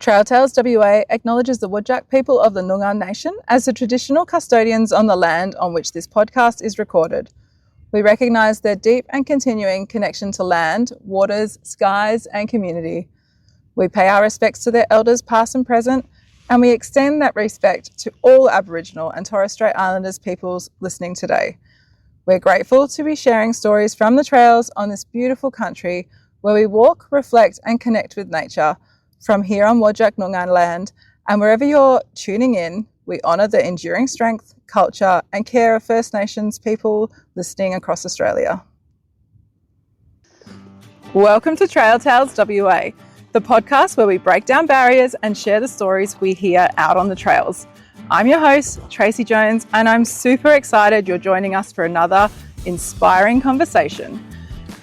Trail Tales WA acknowledges the Whadjuk people of the Noongar Nation as the traditional custodians on the land on which this podcast is recorded. We recognise their deep and continuing connection to land, waters, skies and community. We pay our respects to their elders past and present, and we extend that respect to all Aboriginal and Torres Strait Islanders peoples listening today. We're grateful to be sharing stories from the trails on this beautiful country where we walk, reflect and connect with nature from here on Whadjuk Noongar land, and wherever you're tuning in, we honour the enduring strength, culture and care of First Nations people listening across Australia. Welcome to Trail Tales WA, the podcast where we break down barriers and share the stories we hear out on the trails. I'm your host, Tracy Jones, and I'm super excited you're joining us for another inspiring conversation.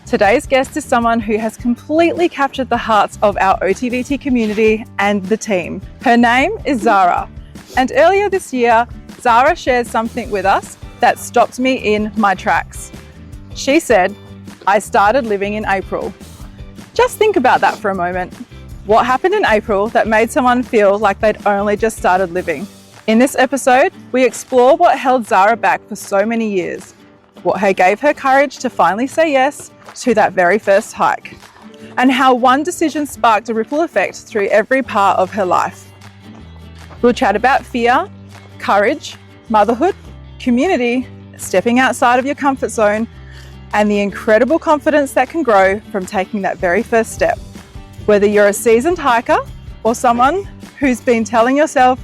Today's guest is someone who has completely captured the hearts of our OTVT community and the team. Her name is Zahra, and earlier this year, Zahra shared something with us that stopped me in my tracks. She said, "I started living in April." Just think about that for a moment. What happened in April that made someone feel like they'd only just started living? In this episode, we explore what held Zahra back for so many years, what gave her courage to finally say yes to that very first hike, and how one decision sparked a ripple effect through every part of her life. We'll chat about fear, courage, motherhood, community, stepping outside of your comfort zone, and the incredible confidence that can grow from taking that very first step. Whether you're a seasoned hiker or someone who's been telling yourself,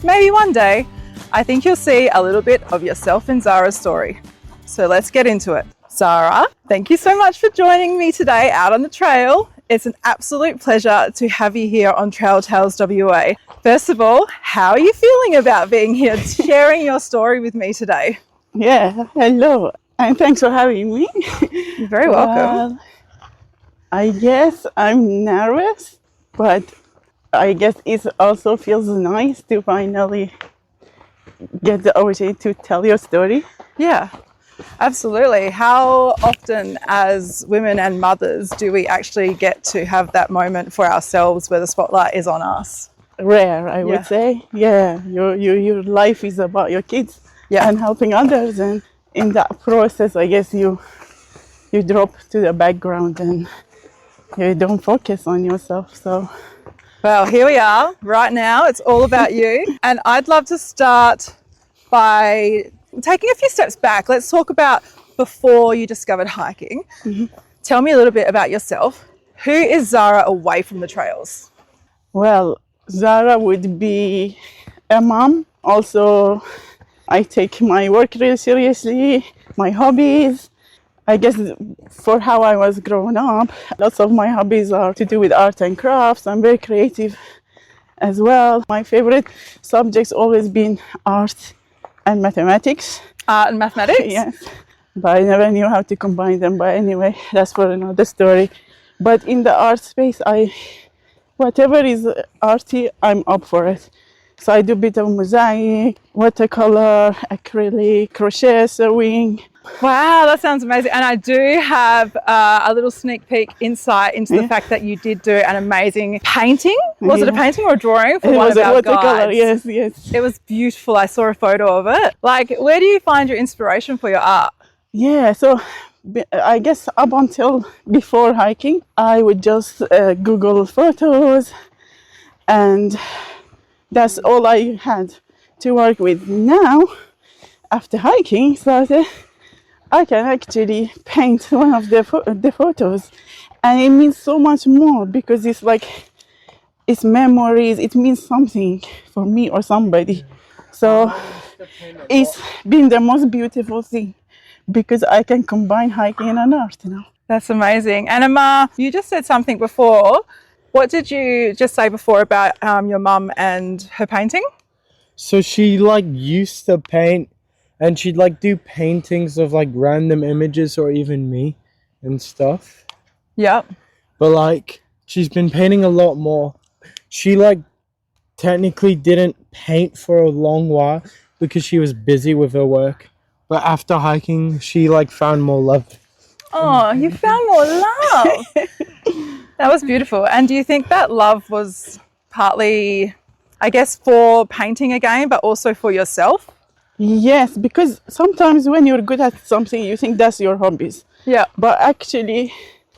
maybe one day, I think you'll see a little bit of yourself in Zahra's story. So let's get into it. Zahra, thank you so much for joining me today out on the trail. It's an absolute pleasure to have you here on Trail Tales WA. First of all, how are you feeling about being here, sharing your story with me today? Yeah, hello, and thanks for having me. You're very welcome. I guess I'm nervous, but I guess it also feels nice to finally get the opportunity to tell your story. Yeah. Absolutely. How often as women and mothers do we actually get to have that moment for ourselves where the spotlight is on us? Rare, I would say. Yeah, your life is about your kids and helping others, and in that process, I guess you drop to the background and you don't focus on yourself. So, well, here we are right now. It's all about you, and I'd love to start by taking a few steps back. Let's talk about before you discovered hiking. Mm-hmm. Tell me a little bit about yourself. Who is Zahra away from the trails? Well, Zahra would be a mom. Also, I take my work really seriously, my hobbies. I guess for how I was growing up, lots of my hobbies are to do with art and crafts. I'm very creative as well. My favorite subject's always been art and mathematics. Art and mathematics? Yes. But I never knew how to combine them. But anyway, that's for another story. But in the art space, whatever is arty, I'm up for it. So I do a bit of mosaic, watercolor, acrylic, crochet, sewing. Wow, that sounds amazing. And I do have a little sneak peek insight into the fact that you did do an amazing painting. Was it a painting or a drawing for one of our guides? Yes. It was beautiful. I saw a photo of it. Like, where do you find your inspiration for your art? Yeah, so I guess up until before hiking, I would just Google photos, and that's all I had to work with. Now, after hiking started, I can actually paint one of the photos, and it means so much more because it's like, it's memories, it means something for me or somebody. So it's been the most beautiful thing because I can combine hiking and art now. That's amazing. And Amar, you just said something before. What did you just say before about your mum and her painting? So she used to paint, and she'd do paintings of random images or even me and stuff. Yep. But she's been painting a lot more. She technically didn't paint for a long while because she was busy with her work. But after hiking, she found more love. Oh, you found more love. That was beautiful. And do you think that love was partly, I guess, for painting again, but also for yourself? Yes, because sometimes when you're good at something, you think that's your hobbies. Yeah. But actually,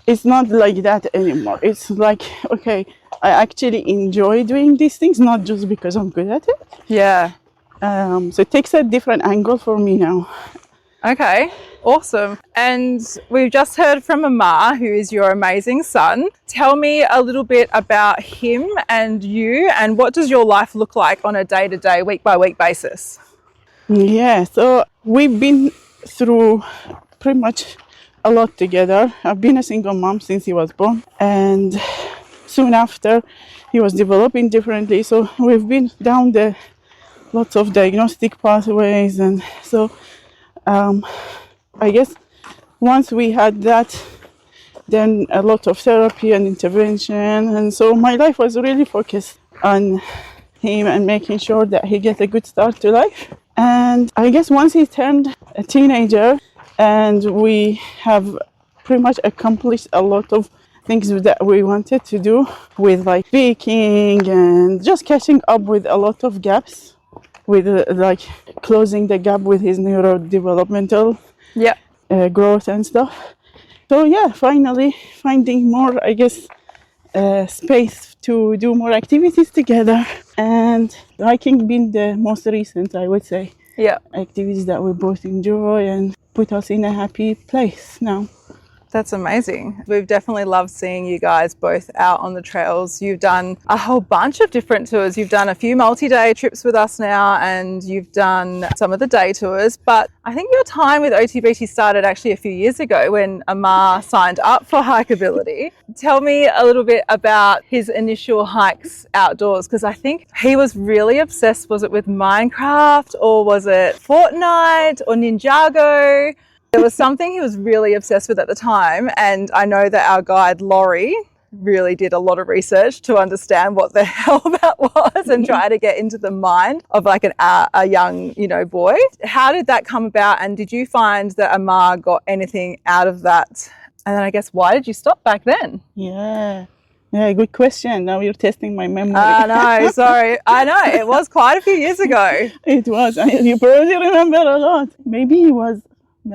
it's not like that anymore. It's like, okay, I actually enjoy doing these things, not just because I'm good at it. Yeah. So it takes a different angle for me now. Okay, awesome. And we've just heard from Amar, who is your amazing son. Tell me a little bit about him and you, and what does your life look like on a day-to-day, week-by-week basis? Yeah, so we've been through pretty much a lot together. I've been a single mom since he was born, and soon after he was developing differently. So we've been down the lots of diagnostic pathways, and so I guess once we had that, then a lot of therapy and intervention, and so my life was really focused on him and making sure that he gets a good start to life. And I guess once he turned a teenager, and we have pretty much accomplished a lot of things that we wanted to do with like speaking and just catching up with a lot of gaps, with like closing the gap with his neurodevelopmental growth and stuff. So yeah, finally finding more, I guess, space to do more activities together, and hiking being the most recent, I would say. Yeah. Activities that we both enjoy and put us in a happy place now. That's amazing. We've definitely loved seeing you guys both out on the trails. You've done a whole bunch of different tours. You've done a few multi-day trips with us now, and you've done some of the day tours. But I think your time with OTBT started actually a few years ago when Amar signed up for Hikeability. Tell me a little bit about his initial hikes outdoors, because I think he was really obsessed. Was it with Minecraft, or was it Fortnite or Ninjago? There was something he was really obsessed with at the time, and I know that our guide Laurie really did a lot of research to understand what the hell that was and try to get into the mind of like a young, boy. How did that come about, and did you find that Amar got anything out of that? And then I guess, why did you stop back then? Yeah, good question. Now you're testing my memory. No, sorry. I know, it was quite a few years ago. It was. You probably remember a lot. Maybe he was,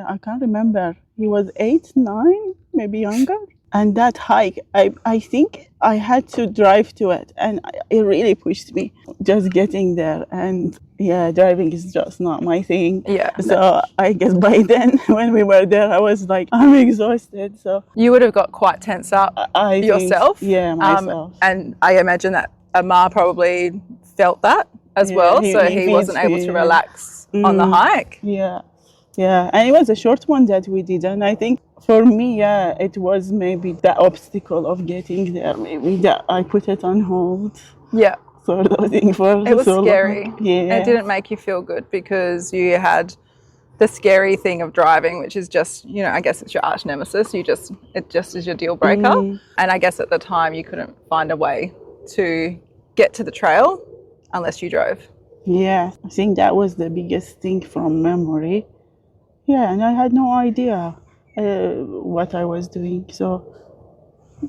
I can't remember. He was 8, 9, maybe younger. And that hike, I think I had to drive to it, and it really pushed me just getting there. And yeah, driving is just not my thing. Yeah. So I guess by then, when we were there, I was like, I'm exhausted. So you would have got quite tense up yourself. Yeah, myself. And I imagine that Amar probably felt that as well. So he wasn't able to relax on the hike. Yeah, and it was a short one that we did, and I think for me, it was maybe the obstacle of getting there. Maybe that I put it on hold. Yeah, sort of thing. It was scary. Yeah, it didn't make you feel good because you had the scary thing of driving, which is just, I guess it's your arch nemesis. It just is your deal breaker. And I guess at the time you couldn't find a way to get to the trail unless you drove. Yeah, I think that was the biggest thing from memory. Yeah, and I had no idea what I was doing. So,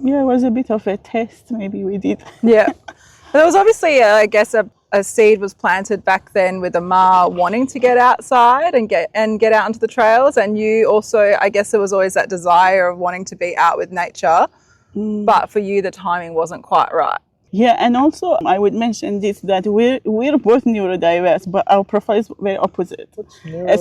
yeah, it was a bit of a test maybe we did. Yeah. There was obviously, I guess, a seed was planted back then with Amar wanting to get outside and get out onto the trails. And you also, I guess there was always that desire of wanting to be out with nature. But for you, the timing wasn't quite right. Yeah, and also I would mention this, that we're both neurodiverse, but our profiles were opposite.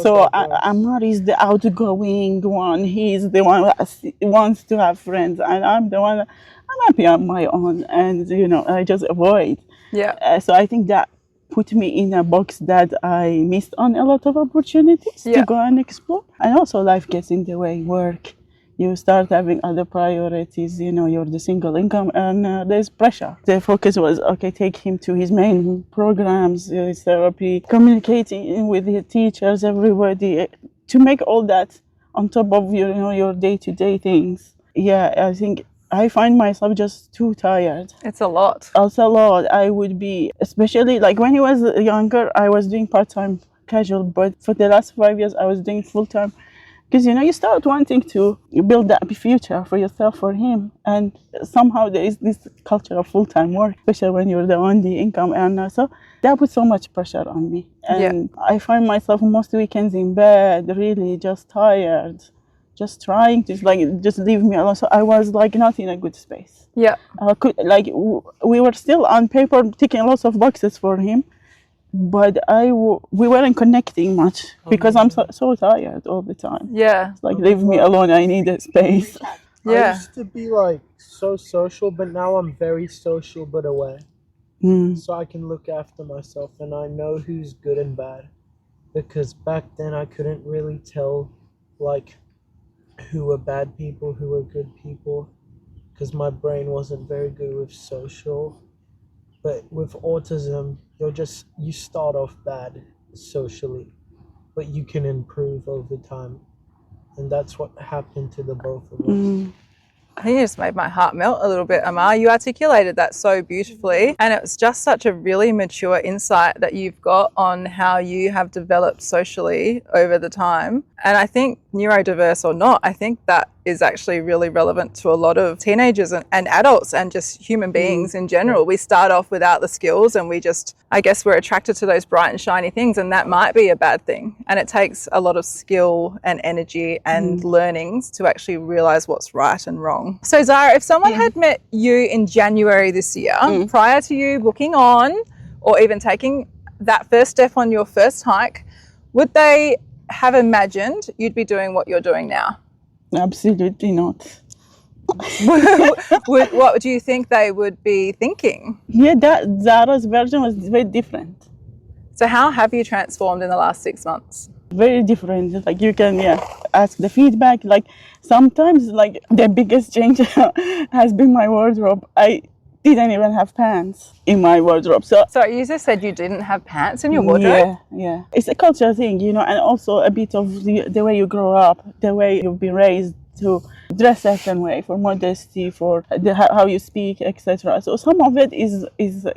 So Amar is the outgoing one. He's the one who wants to have friends, and I'm the one, I'm happy on my own, and I just avoid. Yeah. So I think that put me in a box that I missed on a lot of opportunities to go and explore. And also life gets in the way, work. You start having other priorities, you're the single income, and there's pressure. The focus was, okay, take him to his main programs, his therapy, communicating with the teachers, everybody, to make all that on top of your day-to-day things. Yeah, I think I find myself just too tired. It's a lot. It's a lot. I would be, especially like when he was younger, I was doing part-time casual, but for the last 5 years, I was doing full-time because you start wanting to build that future for yourself, for him, and somehow there is this culture of full-time work, especially when you're the only income earner. So that puts so much pressure on me, and I find myself most weekends in bed, really just tired, just trying to just leave me alone. So I was not in a good space. Yeah. We were still on paper ticking lots of boxes for him, but we weren't connecting much because I'm so tired all the time. Yeah. It's leave me alone. I need a space. I used to be so social, but now I'm very social but aware. So I can look after myself, and I know who's good and bad, because back then I couldn't really tell who were bad people, who were good people, because my brain wasn't very good with social. But with autism, you start off bad socially, but you can improve over time. And that's what happened to the both of us. I think you just made my heart melt a little bit, Amar. You articulated that so beautifully. And it was just such a really mature insight that you've got on how you have developed socially over the time. And I think neurodiverse or not, I think that is actually really relevant to a lot of teenagers and adults and just human beings in general. We start off without the skills, and I guess we're attracted to those bright and shiny things, and that might be a bad thing. And it takes a lot of skill and energy and learnings to actually realize what's right and wrong. So Zahra, if someone had met you in January this year, prior to you booking on or even taking that first step on your first hike, would they have imagined you'd be doing what you're doing now? Absolutely not. What do you think they would be thinking? Yeah, that Zahra's version was very different. So how have you transformed in the last 6 months? Very different. You can ask the feedback. Sometimes the biggest change has been my wardrobe. I didn't even have pants in my wardrobe. So you just said you didn't have pants in your wardrobe? Yeah. It's a cultural thing, and also a bit of the way you grow up, the way you've been raised to dress a certain way, for modesty, for how you speak, etc. So some of it is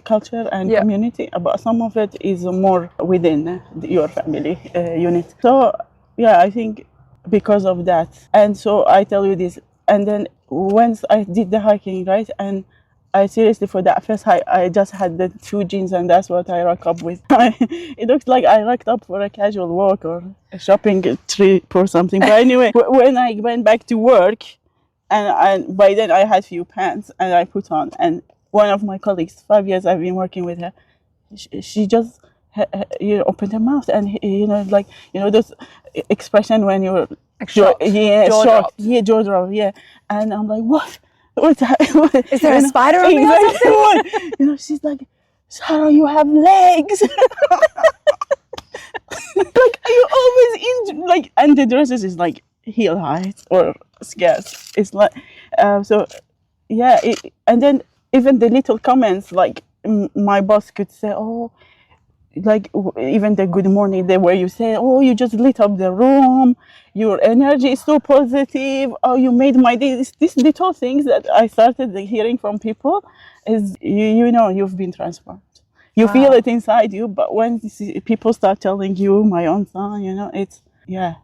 culture and community, but some of it is more within your family unit. So I think because of that. And so I tell you this, and then once I did the hiking, right, and I seriously, for that first hike, I just had the 2 jeans, and that's what I rock up with. It looks like I rocked up for a casual walk or a shopping trip or something. But anyway, when I went back to work, and by then I had few pants, and I put on. And one of my colleagues, 5 years I've been working with her, she just opened her mouth, and those expression when you're shocked, jaw drop, and I'm like, what? What's that? Is there a spider on me or something? She's like, Zahra, you have legs. You always and the dresses is heel height or scarce. It's and then even the little comments, my boss could say, even the good morning, the way you say, you just lit up the room, your energy is so positive, you made my day. These little things that I started hearing from people is, you've been transformed. You feel it inside you, but when people start telling you, my own son, it's,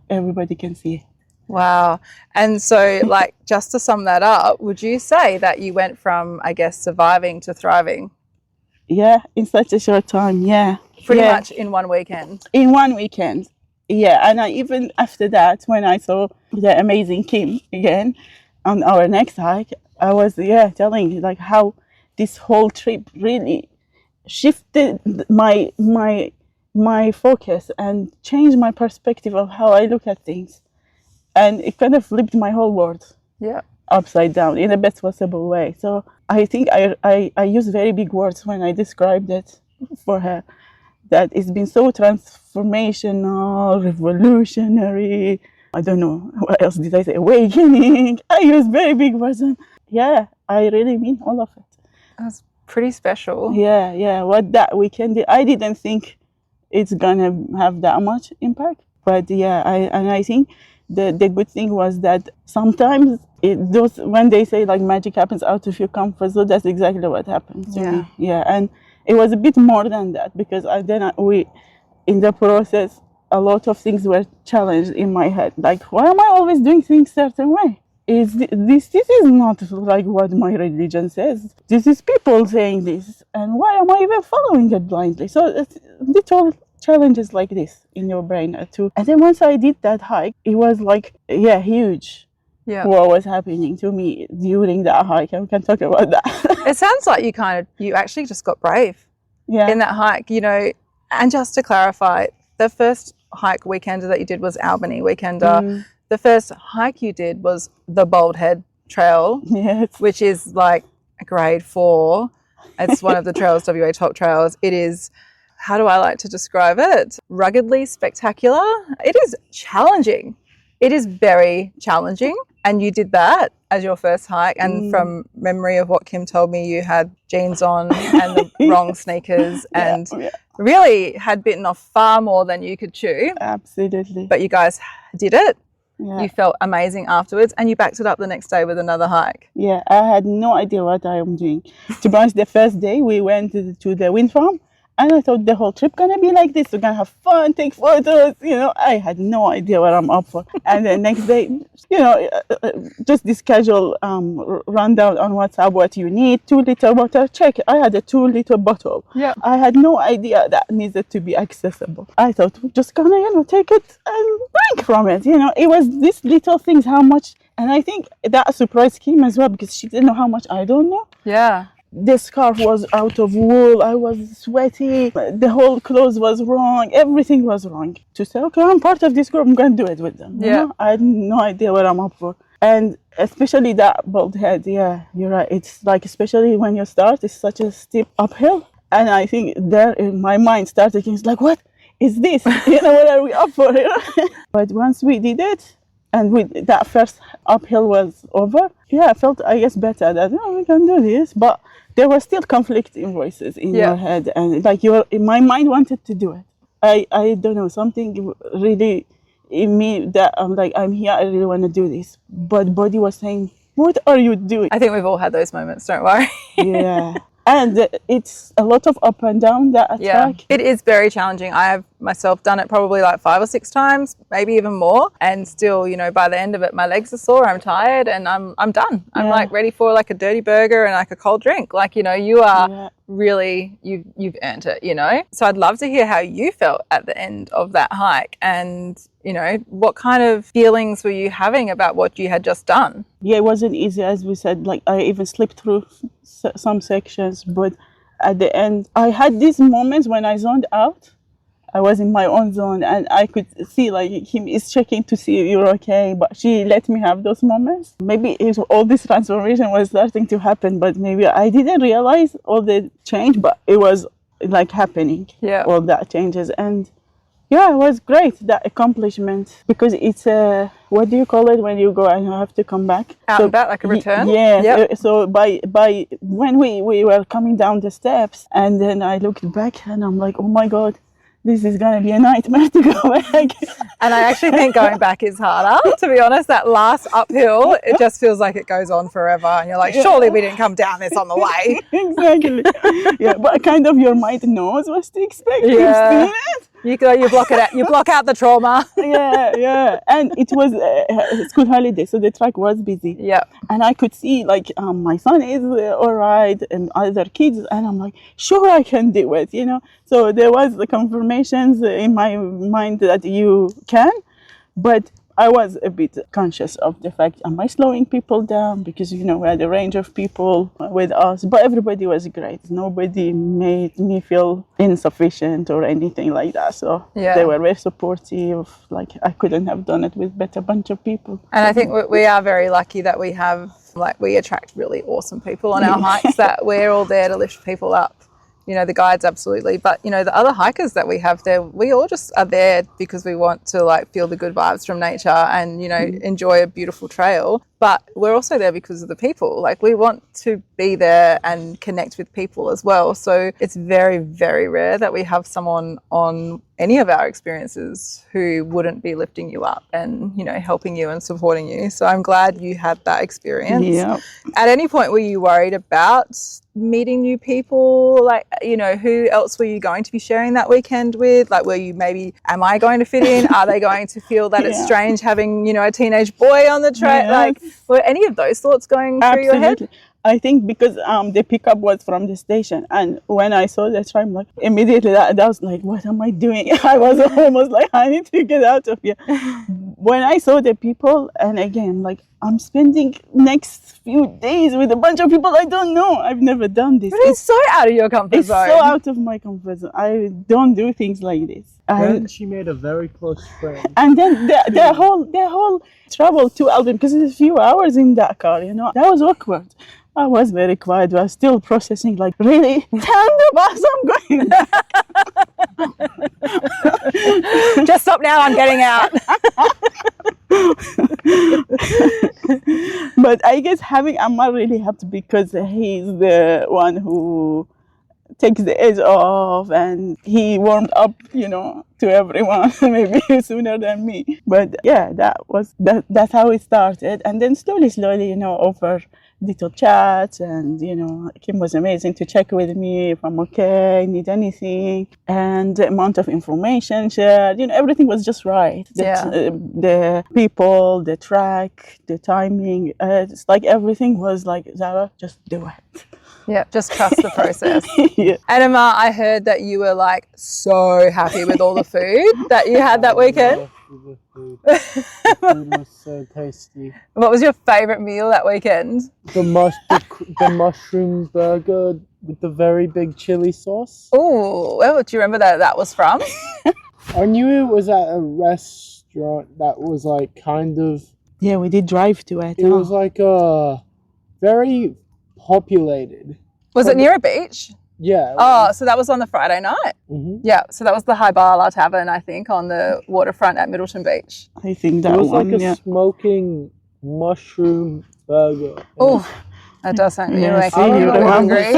everybody can see it. Wow. And so, just to sum that up, would you say that you went from, I guess, surviving to thriving? Yeah, in such a short time, Pretty much in one weekend. In one weekend, and even after that, when I saw the amazing Kim again on our next hike, I was telling how this whole trip really shifted my focus and changed my perspective of how I look at things, and it kind of flipped my whole world upside down in the best possible way. So I think I use very big words when I described it for her, that it's been so transformational, revolutionary. I don't know, what else did I say? Awakening. I use very big words. And I really mean all of it. That's pretty special. What that weekend did, I didn't think it's gonna have that much impact. But I think the good thing was that sometimes when they say magic happens out of your comfort zone, that's exactly what happened to me. And it was a bit more than that, because in the process a lot of things were challenged in my head. Like, why am I always doing things certain way? This is not like what my religion says. This is people saying this, and why am I even following it blindly? So it's little challenges like this in your brain too. And then once I did that hike, it was like, yeah, huge. Yeah. What was happening to me during that hike, and we can talk about that. It sounds like you actually just got brave in that hike, you know. And just to clarify, the first hike weekender that you did was Albany weekender. The first hike you did was the Bald Head Trail, which is like a grade 4. It's one of the Trails WA top trails. It is, how do I like to describe it? Ruggedly spectacular. It is challenging. It is very challenging. And you did that as your first hike. And from memory of what Kim told me, you had jeans on and the wrong sneakers and really had bitten off far more than you could chew. Absolutely. But you guys did it. Yeah. You felt amazing afterwards, and you backed it up the next day with another hike. Yeah, I had no idea what I am doing. To be honest, the first day we went to the wind farm, and I thought the whole trip gonna be like this. We're gonna have fun, take photos. You know, I had no idea what I'm up for. And the next day, you know, just this casual rundown on WhatsApp, what you need, 2-liter water, check. I had a 2-liter bottle. Yeah. I had no idea that needed to be accessible. I thought we're just gonna, you know, take it and drink from it. You know, it was these little things, how much, and I think that surprised Kim as well, because she didn't know how much I don't know. Yeah. The scarf was out of wool, I was sweaty, the whole clothes was wrong, everything was wrong. To say, okay, I'm part of this group, I'm going to do it with them. You know? I had no idea what I'm up for. And especially that bald head, yeah, you're right. It's like, especially when you start, it's such a steep uphill. And I think there in my mind started thinking, like, what is this? You know, what are we up for? You know? But once we did it, and that first uphill was over, yeah, I felt, I guess, better that, oh, we can do this. But there were still conflicting voices in your head, and like my mind wanted to do it. I don't know, something really in me that I'm like, I'm here, I really want to do this. But body was saying, what are you doing? I think we've all had those moments, don't worry. Yeah. And it's a lot of up and down that track. Yeah, it is very challenging. I have myself done it probably like 5 or 6 times, maybe even more. And still, you know, by the end of it, my legs are sore, I'm tired, and I'm done. I'm like ready for like a dirty burger and like a cold drink. Like, you know, you are really, you've earned it, you know. So I'd love to hear how you felt at the end of that hike, and, you know, what kind of feelings were you having about what you had just done? Yeah, it wasn't easy, as we said. Like, I even slipped through some sections, but at the end, I had these moments when I zoned out. I was in my own zone, and I could see like him is checking to see if you're okay, but she let me have those moments. Maybe all this transformation was starting to happen, but maybe I didn't realize all the change, but it was like happening. Yeah, all that changes. And yeah, it was great, that accomplishment, because it's a, what do you call it when you go and you have to come back? Out and back, like a return? Yeah. Yep. So by when we were coming down the steps, and then I looked back and I'm like, oh my God, this is going to be a nightmare to go back. And I actually think going back is harder. To be honest, that last uphill, it just feels like it goes on forever. And you're like, surely we didn't come down this on the way. Exactly. Yeah, but kind of your mind knows what to expect. Yeah. You block it out. You block out the trauma. Yeah. And it was school holiday, so the track was busy. Yeah. And I could see like my son is all right, and other kids, and I'm like, sure, I can do it, you know. So there was the confirmations in my mind that you can, but I was a bit conscious of the fact, am I slowing people down? Because, you know, we had a range of people with us, but everybody was great. Nobody made me feel insufficient or anything like that. So they were very supportive. Like, I couldn't have done it with better bunch of people. And I think we are very lucky that we have, like, we attract really awesome people on our hikes, that we're all there to lift people up. You know, the guides, absolutely. But, you know, the other hikers that we have there, we all just are there because we want to, like, feel the good vibes from nature and, you know, enjoy a beautiful trail. but we're also there because of the people. Like, we want to be there and connect with people as well. So it's very, very rare that we have someone on any of our experiences who wouldn't be lifting you up and, you know, helping you and supporting you. So I'm glad you had that experience. Yeah. At any point, were you worried about meeting new people? Like, you know, who else were you going to be sharing that weekend with? Like, were you maybe, am I going to fit in? Are they going to feel that it's strange having, you know, a teenage boy on the train? Yes. Like, were any of those thoughts going through your head? I think because the pickup was from the station, and when I saw the train, like immediately that was like, what am I doing? I was almost like, I need to get out of here. When I saw the people, and again, like, I'm spending next few days with a bunch of people I don't know. I've never done this. But it's so out of your comfort zone. It's so out of my comfort zone. I don't do things like this. Then she made a very close friend. And then the whole travel to Albion, because it's a few hours in that car, you know, that was awkward. I was very quiet. I was still processing, like, really? Tell the bus I'm going back. Just stop now, I'm getting out. But I guess having Ammar really helped because he's the one who takes the edge off, and he warmed up, you know, to everyone maybe sooner than me. But yeah, that's how it started. And then slowly, you know, over little chats, and, you know, Kim was amazing to check with me if I'm okay, need anything, and the amount of information shared, you know, everything was just right. The people, the track, the timing, it's like everything was like, Zahra, just do it. Yeah, just trust the process. Yeah. And Emma, I heard that you were like so happy with all the food that you had that weekend. The food was so tasty. What was your favourite meal that weekend? The mushroom burger with the very big chili sauce. Oh, well, do you remember that was from? I knew it was at a restaurant that was like kind of... Yeah, we did drive to it. It was like very populated. Was it near a beach? Yeah. Oh, so that was on the Friday night? Mm-hmm. Yeah, so that was the Haibala Tavern, I think, on the waterfront at Middleton Beach. I think that it was one, like a smoking mushroom burger. Oh, that does sound Yeah, making me really hungry.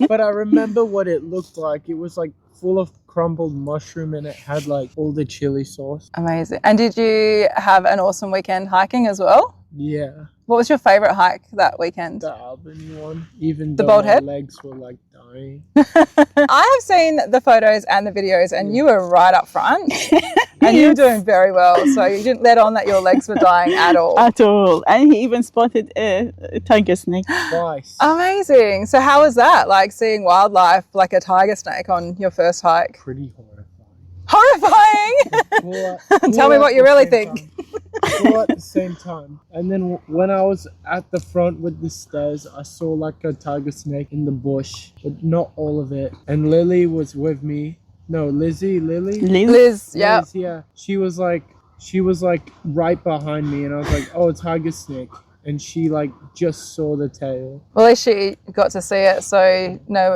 But I remember what it looked like. It was like full of crumbled mushroom, and it had like all the chili sauce. Amazing. And did you have an awesome weekend hiking as well? Yeah. What was your favourite hike that weekend? The Albany one. Even the though bald my head? legs were like dying. I have seen the photos and the videos, and you were right up front. And you were doing very well, so you didn't let on that your legs were dying at all. At all. And he even spotted a tiger snake. Nice. Amazing. So how was that? Like seeing wildlife like a tiger snake on your first hike? Pretty horrifying. Horrifying? Tell me what you really think. All at the same time. And then when I was at the front with the stairs, I saw like a tiger snake in the bush, but not all of it. And Lily was with me. No, Liz, yeah. Yeah. She was like right behind me, and I was like, oh, tiger snake. And she like just saw the tail. Well, at least she got to see it, so no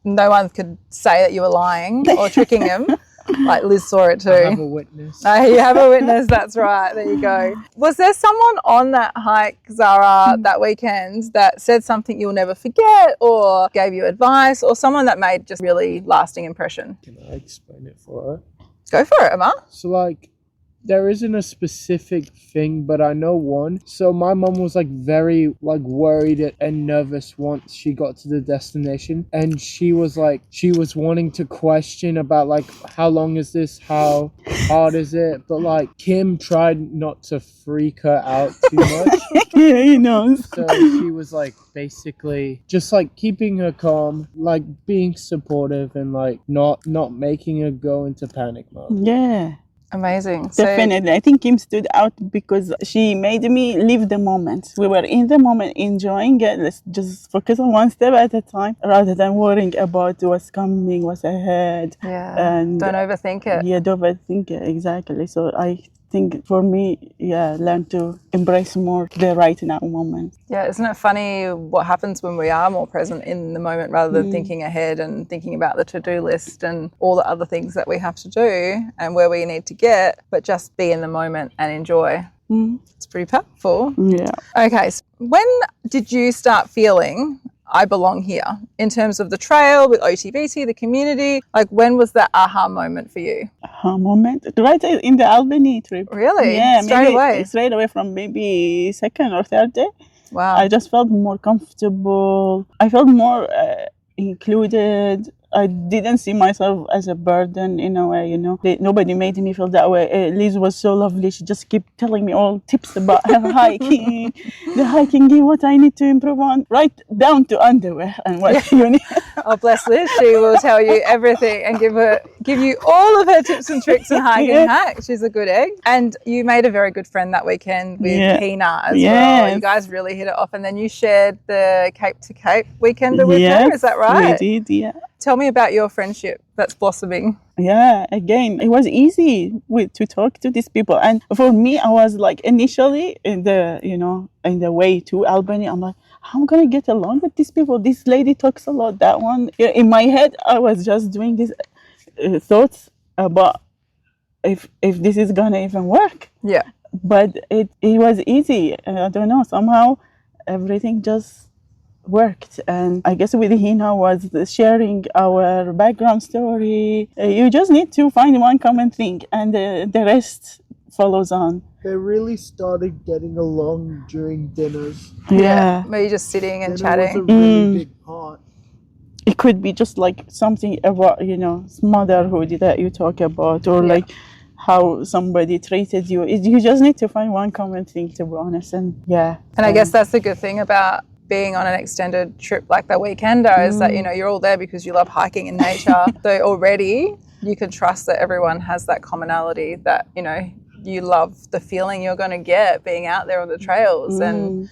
one could say that you were lying or tricking him. Like Liz saw it too. I have a witness. You have a witness, that's right. There you go. Was there someone on that hike, Zahra, that weekend that said something you'll never forget or gave you advice, or someone that made just really lasting impression? Can I explain it for her? Go for it, Emma. So like, there isn't a specific thing, but I know one. So my mum was like very like worried and nervous once she got to the destination, and she was wanting to question about like, how long is this, how hard is it, but like Kim tried not to freak her out too much. Yeah, he knows. So she was like basically just like keeping her calm, like being supportive, and like not making her go into panic mode. Yeah. Amazing. Definitely. I think Kim stood out because she made me live the moment. We were in the moment, enjoying it. Let's just focus on one step at a time rather than worrying about what's coming, what's ahead. Yeah. And don't overthink it. Yeah, don't overthink it. Exactly. So I think for me, learn to embrace more the right now moment. Yeah, isn't it funny what happens when we are more present in the moment rather than thinking ahead and thinking about the to-do list and all the other things that we have to do and where we need to get, but just be in the moment and enjoy. It's pretty powerful. Yeah. Okay, so when did you start feeling I belong here in terms of the trail with OTBT, the community? Like, when was that aha moment for you? Aha moment, right in the Albany trip. Really? Yeah, Straight away? Straight away from maybe second or third day. Wow. I just felt more comfortable. I felt more included. I didn't see myself as a burden in a way, you know. Nobody made me feel that way. Liz was so lovely. She just kept telling me all tips about her hiking, the hiking gear, what I need to improve on, right down to underwear and what you need. Oh, bless Liz. She will tell you everything and give you all of her tips and tricks and hiking hacks. She's a good egg. And you made a very good friend that weekend with Hina as well. You guys really hit it off. And then you shared the Cape to Cape weekender with her. Is that right? We did, yeah. Tell me about your friendship that's blossoming. Yeah, again, it was easy to talk to these people. And for me, I was like initially in the way to Albany, I'm like, how am I going to get along with these people? This lady talks a lot, that one. In my head, I was just doing these thoughts about if this is going to even work. Yeah. But it was easy. I don't know, somehow everything just worked. And I guess with Hina was sharing our background story. You just need to find one common thing and the rest follows on. They really started getting along during dinners. Yeah. Were you just sitting and Dinner chatting? was a really big part. It could be just like something about, motherhood that you talk about, or like how somebody treated you. You just need to find one common thing, to be honest. And I guess that's the good thing about being on an extended trip like the Weekender is that, you're all there because you love hiking in nature. So already you can trust that everyone has that commonality that, you love the feeling you're going to get being out there on the trails. And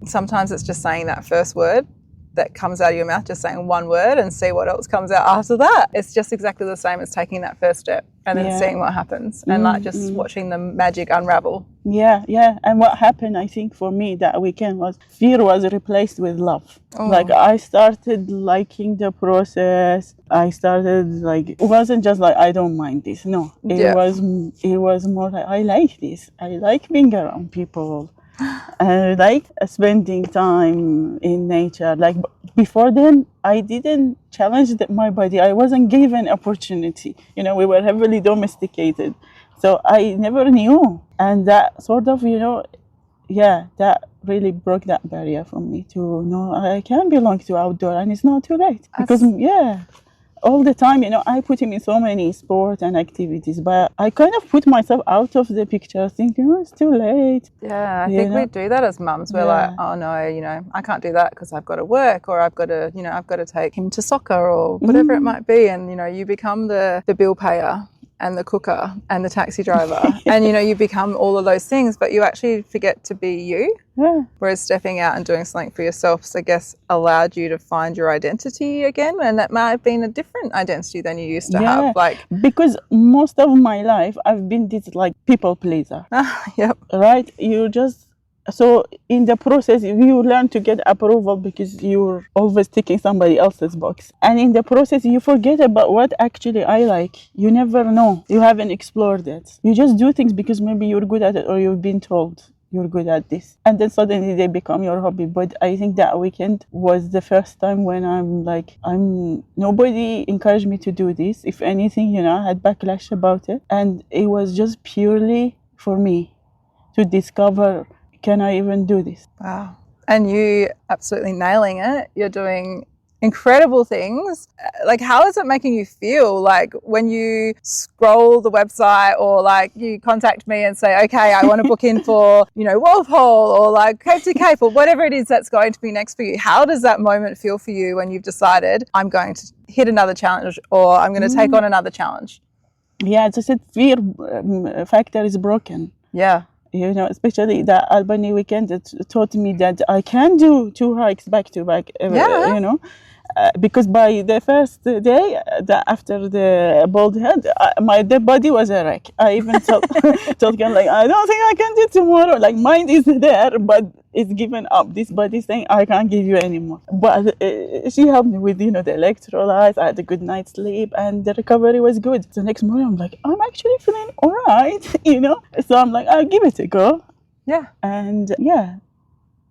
sometimes it's just saying that first word that comes out of your mouth, just saying one word and see what else comes out after that. It's just exactly the same as taking that first step and then seeing what happens and like just watching the magic unravel. Yeah. And what happened, I think, for me that weekend was fear was replaced with love. Like I started liking the process. I started it wasn't just like, I don't mind this. No, it was more like, I like this. I like being around people. I like spending time in nature. Like before then, I didn't challenge my body. I wasn't given opportunity. We were heavily domesticated. So I never knew. And that sort of, that really broke that barrier for me to know I can belong to outdoor and it's not too late. Because, all the time, I put him in so many sports and activities, but I kind of put myself out of the picture thinking, it's too late. Yeah, I think we do that as mums. We're like, oh no, I can't do that because I've got to work or I've got to take him to soccer or whatever it might be. And, you become the bill payer and the cooker and the taxi driver and, you become all of those things, but you actually forget to be you. Yeah. Whereas stepping out and doing something for yourself, I guess, allowed you to find your identity again. And that might have been a different identity than you used to have. Because most of my life, I've been this people pleaser. Yep. Right? So in the process, you learn to get approval because you're always ticking somebody else's box. And in the process, you forget about what actually I like. You never know. You haven't explored it. You just do things because maybe you're good at it or you've been told you're good at this. And then suddenly they become your hobby. But I think that weekend was the first time when nobody encouraged me to do this. If anything, I had backlash about it. And it was just purely for me to discover, can I even do this? Wow. And you absolutely nailing it. You're doing incredible things. How is it making you feel? When you scroll the website or you contact me and say, okay, I want to book in for, Walpole or Cape to Cape or whatever it is that's going to be next for you. How does that moment feel for you when you've decided I'm going to hit another challenge or I'm going to take on another challenge? Yeah, as I said, fear factor is broken. Yeah. Especially that Albany weekend, it taught me that I can do 2 hikes back to back, because by the first day after the bald head, the body was a wreck. I even told him, like, I don't think I can do tomorrow. Like, mind is there, but it's given up. This body saying, I can't give you anymore. But she helped me with, the electrolytes. I had a good night's sleep, and the recovery was good. The next morning, I'm like, I'm actually feeling all right, So I'm like, I'll give it a go. Yeah. And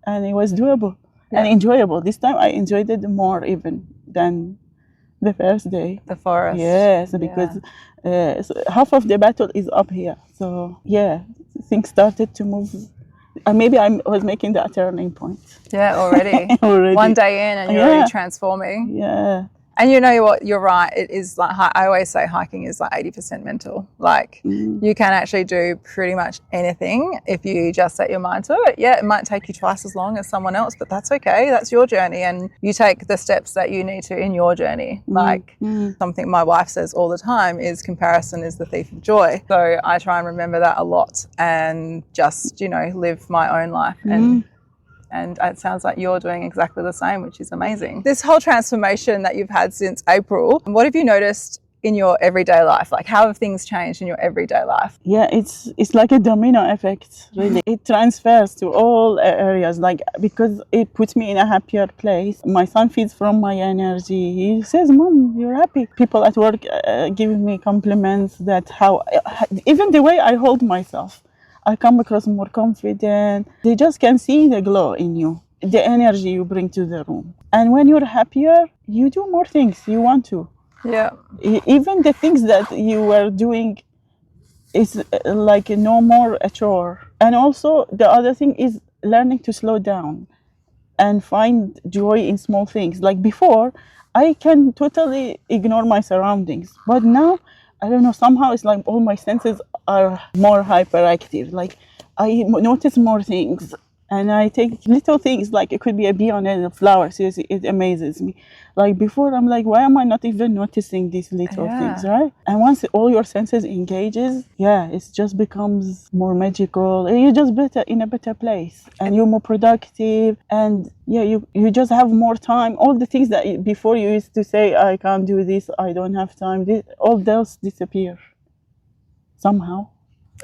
and it was doable. And enjoyable. This time I enjoyed it more even than the first day. The forest. Yes, because half of the battle is up here. So things started to move. Maybe I was making that turning point. Yeah, already. One day in and you're already transforming. Yeah. And you know what, you're right. It is like, I always say hiking is like 80% mental. Like you can actually do pretty much anything if you just set your mind to it. Yeah, it might take you twice as long as someone else, but that's okay. That's your journey. And you take the steps that you need to in your journey. Like something my wife says all the time is comparison is the thief of joy. So I try and remember that a lot and just, live my own life. And it sounds like you're doing exactly the same, which is amazing. This whole transformation that you've had since April, what have you noticed in your everyday life? Like, how have things changed in your everyday life? Yeah, it's like a domino effect, really. It transfers to all areas, like, because it puts me in a happier place. My son feeds from my energy. He says, Mom, you're happy. People at work give me compliments that even the way I hold myself, I come across more confident. They just can see the glow in you, the energy you bring to the room. And when you're happier, you do more things you want to. Yeah. Even the things that you were doing is like no more a chore. And also the other thing is learning to slow down and find joy in small things. Like before, I can totally ignore my surroundings. But now, I don't know, somehow it's like all my senses are more hyperactive. Like I notice more things and I take little things, like it could be a bee on a flower. Seriously, it amazes me. Like before, I'm like, why am I not even noticing these little things, right? And once all your senses engages, it just becomes more magical. You're just in a better place and you're more productive. And you just have more time. All the things that before you used to say, I can't do this, I don't have time, all those disappear somehow.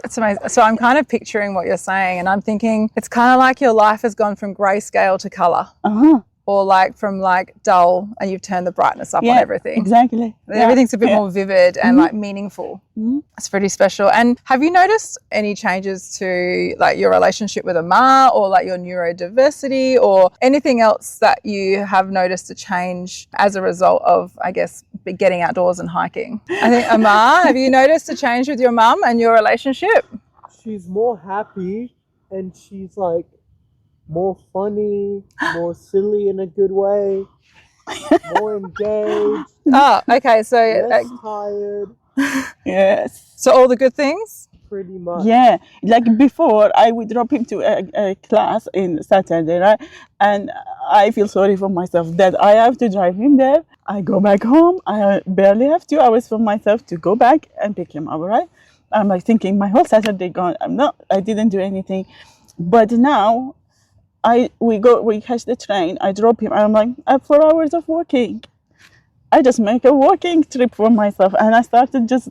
It's amazing. So I'm kind of picturing what you're saying and I'm thinking it's kind of like your life has gone from grayscale to color. Or like from like dull and you've turned the brightness up on everything. Exactly. Everything's a bit more vivid and like meaningful. It's pretty special. And have you noticed any changes to like your relationship with Amar or like your neurodiversity or anything else that you have noticed a change as a result of, I guess, getting outdoors and hiking? I think Amar, have you noticed a change with your mum and your relationship? She's more happy and she's like more funny, more silly in a good way, more engaged. Oh, okay. So less tired. Yes. So all the good things? Pretty much. Yeah. Like before, I would drop him to a class in Saturday, right? And I feel sorry for myself that I have to drive him there. I go back home. I barely have 2 hours for myself to go back and pick him up, right? I'm like thinking my whole Saturday gone. I didn't do anything. But now, we catch the train, I drop him, and I'm like, I have 4 hours of walking. I just make a walking trip for myself. And I started just,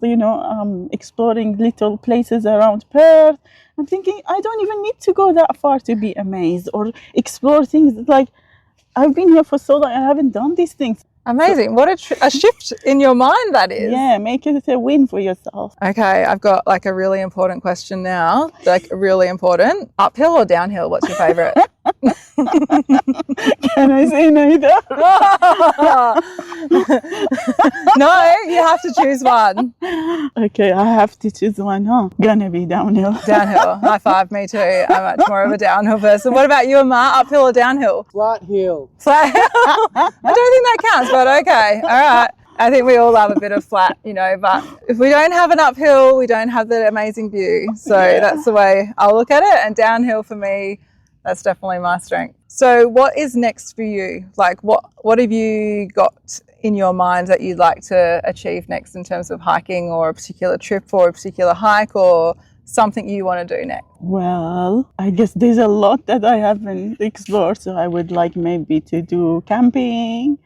exploring little places around Perth. I'm thinking, I don't even need to go that far to be amazed or explore things. Like, I've been here for so long, I haven't done these things. Amazing. What a shift in your mind that is. Yeah, make it a win for yourself. Okay, I've got like a really important question now. Like really important. Uphill or downhill? What's your favourite? Can I say neither? No, you have to choose one. Okay, I have to choose one, huh? Gonna be downhill. Downhill. High five, me too. I'm much more of a downhill person. What about you, Amar? Uphill or downhill? Flat hill. Flat hill? I don't think that counts, but okay. All right. I think we all love a bit of flat, but if we don't have an uphill, we don't have that amazing view. So that's the way I'll look at it. And downhill for me, that's definitely my strength. So what is next for you? Like what have you got in your mind that you'd like to achieve next in terms of hiking or a particular trip or a particular hike or something you want to do next? Well, I guess there's a lot that I haven't explored. So I would like maybe to do camping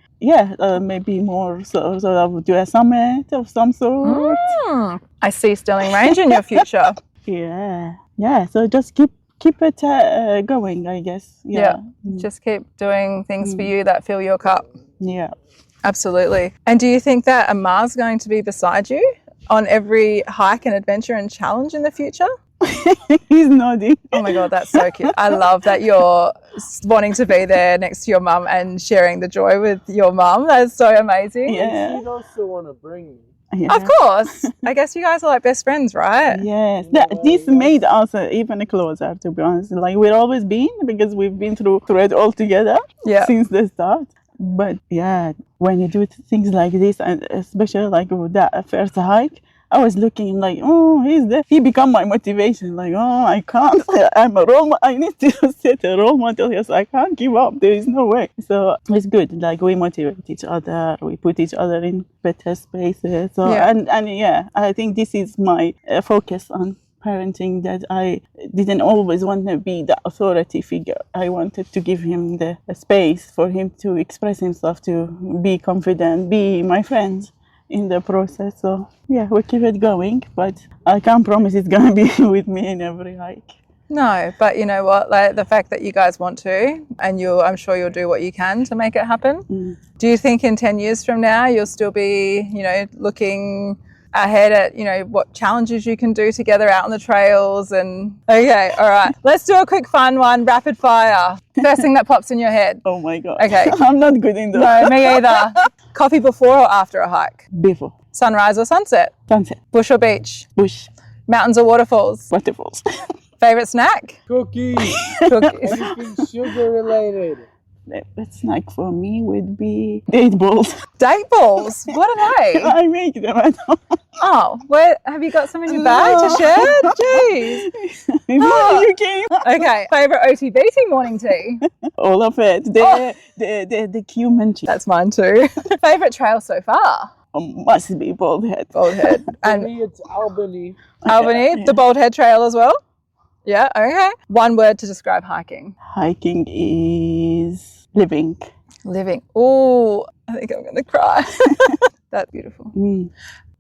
maybe more. So I would do a summit of some sort. I see Sterling Range in your future. Yeah. So just keep it going, I guess. Yeah. Just keep doing things for you that fill your cup. Yeah. Absolutely. And do you think that Amar's going to be beside you on every hike and adventure and challenge in the future? He's nodding. Oh my God, that's so cute. I love that you're wanting to be there next to your mum and sharing the joy with your mum. That's so amazing. Yeah. She'd also want to bring me. Yeah. Of course. I guess you guys are like best friends, right? Yes. This made us even closer, to be honest. Like we've always been, because we've been through it all together since the start. But yeah, when you do things like this, and especially like with that first hike, I was looking like, oh, he's there. He become my motivation. Like, oh, I can't. I'm a role model. I need to set a role model. Yes, I can't give up. There is no way. So it's good. Like we motivate each other. We put each other in better spaces. So and I think this is my focus on parenting, that I didn't always want to be the authority figure. I wanted to give him the space for him to express himself, to be confident, be my friend in the process. So yeah, we keep it going, but I can't promise it's going to be with me in every hike. No, but you know what, like the fact that you guys want to, and I'm sure you'll do what you can to make it happen. Do you think in 10 years from now you'll still be, looking ahead at, what challenges you can do together out on the trails? And okay, all right, let's do a quick fun one, rapid fire. First thing that pops in your head. Oh my God. Okay. I'm not good in that. No, me either. Coffee before or after a hike? Before. Sunrise or sunset? Sunset. Bush or beach? Bush. Mountains or waterfalls? Waterfalls. Favorite snack? Cookies. Cookies. Anything sugar related. The snack for me would be date balls. Date balls? What are they? I make them at home. Oh, where have you got some in your bag to share? Jeez. You came. Okay. Favorite OTBT morning tea? All of it. The cumin tea. That's mine too. Favorite trail so far? Must be Bald Head. Bald Head. For And me, it's Albany. Albany, the Bald Head Trail as well? Yeah, okay. One word to describe hiking. Hiking is living. Living. Oh, I think I'm going to cry. That's beautiful.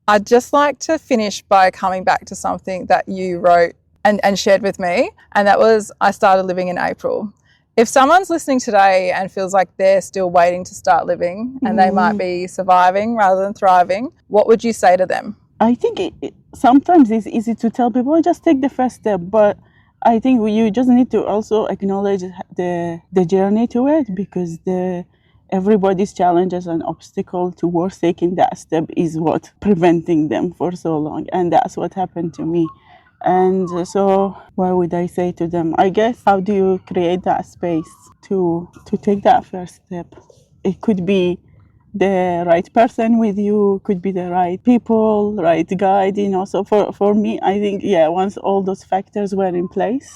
I'd just like to finish by coming back to something that you wrote and shared with me, and that was, I started living in April. If someone's listening today and feels like they're still waiting to start living and they might be surviving rather than thriving, what would you say to them? I think sometimes it's easy to tell people, just take the first step, but I think you just need to also acknowledge the journey to it, because everybody's challenges and obstacle towards taking that step is what preventing them for so long, and that's what happened to me. And so what would I say to them? I guess, how do you create that space to take that first step? It could be the right person with you, could be the right people, right guide, So for me, I think, once all those factors were in place,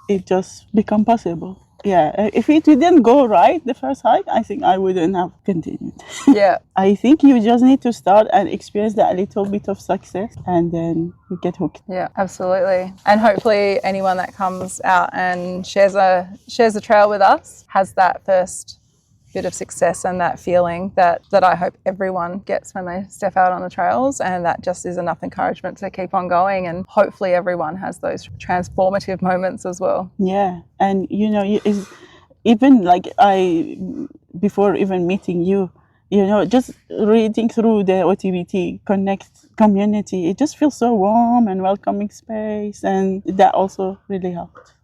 it just become possible. If it didn't go right the first hike, I think I wouldn't have continued. Yeah. I think you just need to start and experience that little bit of success, and then you get hooked. Yeah, absolutely. And hopefully anyone that comes out and shares a trail with us has that first bit of success and that feeling that I hope everyone gets when they step out on the trails, and that just is enough encouragement to keep on going, and hopefully everyone has those transformative moments as well. Yeah, and even like before even meeting you, just reading through the OTBT Connect community, it just feels so warm and welcoming space, and that also really helped.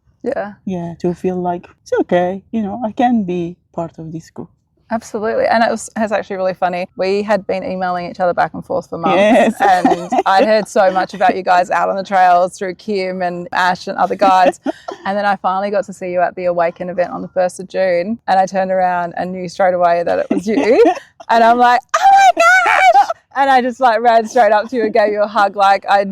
Yeah, to feel like it's okay, I can be part of this group. Absolutely. And it's actually really funny. We had been emailing each other back and forth for months. Yes. And I'd heard so much about you guys out on the trails through Kim and Ash and other guides. And then I finally got to see you at the Awaken event on the 1st of June. And I turned around and knew straight away that it was you. And I'm like, oh my gosh! And I just ran straight up to you and gave you a hug I'd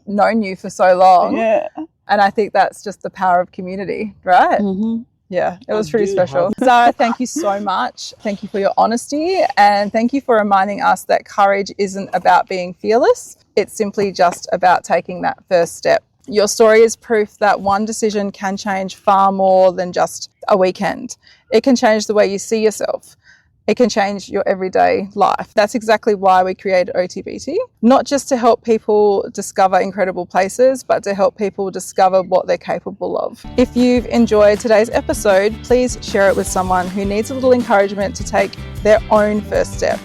known you for so long. Yeah. And I think that's just the power of community, right? Mm-hmm. Yeah, it was pretty special. Zahra, thank you so much. Thank you for your honesty, and thank you for reminding us that courage isn't about being fearless. It's simply just about taking that first step. Your story is proof that one decision can change far more than just a weekend. It can change the way you see yourself. It can change your everyday life. That's exactly why we created OTBT, not just to help people discover incredible places, but to help people discover what they're capable of. If you've enjoyed today's episode, please share it with someone who needs a little encouragement to take their own first step.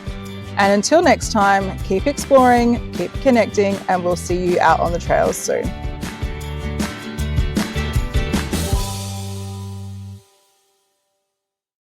And until next time, keep exploring, keep connecting, and we'll see you out on the trails soon.